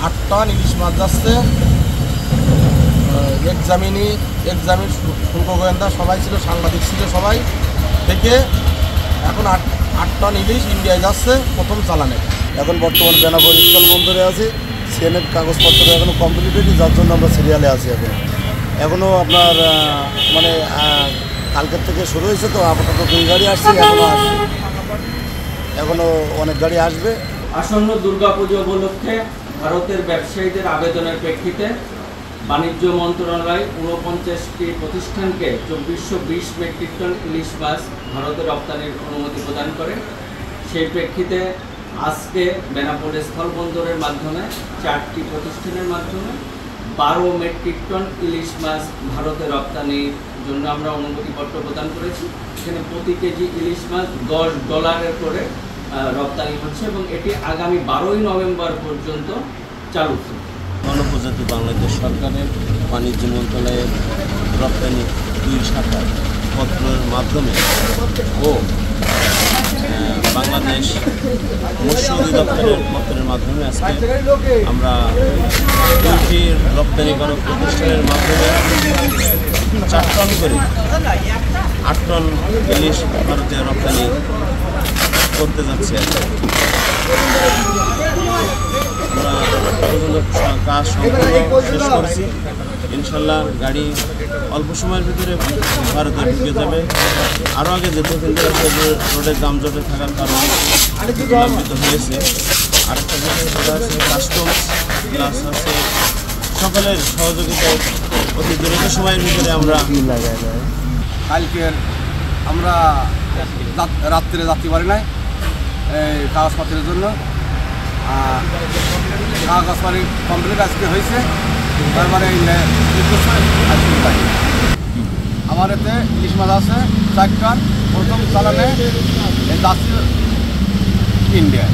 8 ton ইলিশ মাছ যাচ্ছে। Examine শুল্ক গোয়েন্দা সবাই ছিল, সাংবাদিক ছিল সবাই, থেকে এখন 8 টন ইলিশ ইন্ডিয়ায় যাচ্ছে প্রথম চালানে। এখন বর্তমানে বেনাপোল স্থল বন্দরে আছে। সিএনএফ কাগজপত্র এখনও কমপ্লিট হয়নি, যার জন্য আমরা সিরিয়ালে আছি। এখনও আপনার মানে কালকের থেকে শুরু হয়েছে, তো আপাতত 2 গাড়ি আসছে, এখনও অনেক গাড়ি আসবে। আসন্ন দুর্গাপুজো উপলক্ষে ভারতের ব্যবসায়ীদের আবেদনের প্রেক্ষিতে বাণিজ্য মন্ত্রণালয় 49টি প্রতিষ্ঠানকে 2420 মেট্রিক টন ইলিশ মাছ ভারতে রপ্তানির অনুমতি প্রদান করে। সেই প্রেক্ষিতে আজকে বেনাপোল স্থলবন্দরের মাধ্যমে 4টি প্রতিষ্ঠানের মাধ্যমে 12 মেট্রিক টন ইলিশ মাছ ভারতে রপ্তানির জন্য আমরা অনুমতিপত্র প্রদান করেছি। এখানে প্রতি কেজি ইলিশ মাছ $10 করে রপ্তানি হচ্ছে এবং এটি আগামী 12ই নভেম্বর পর্যন্ত চালু থাকবে। গণপ্রজাতন্ত্রী বাংলাদেশ সরকারের বাণিজ্য মন্ত্রণালয়ের রপ্তানি 2 শাখার পত্রের মাধ্যমে ও বাংলাদেশ মৎস্য অধিদপ্তরের পত্রের মাধ্যমে আজকে আমরা 2টি রপ্তানিকারক প্রতিষ্ঠানের মাধ্যমে 4 টন করে 8 টন ইলিশ ভারতে রপ্তানি করতে যাচ্ছে। আমরা কাজ সম্পূর্ণ শেষ করছি। ইনশাল্লাহ গাড়ি অল্প সময়ের ভিতরে ভারতে ঢুকে যাবে। আরও আগে যেত, কিন্তু রোডের যানজটে থাকার কারণে বিলম্বিত হয়েছে। আরেকটা বিষয় সেটা আছে কাস্টমস প্লাস আছে সকলের সহযোগিতায় অতি দ্রুত সময়ের ভিতরে আমরা কালকের আমরা রাত্রে যাত্রী পারি নাই এই কাগজপত্রের জন্য। কাগজপাতি কমপ্লিট আজকে হয়েছে, তারপরে আমার এতে ইলিশ মাছ আছে 4 টন প্রথম চালানে যাচ্ছে ইন্ডিয়া।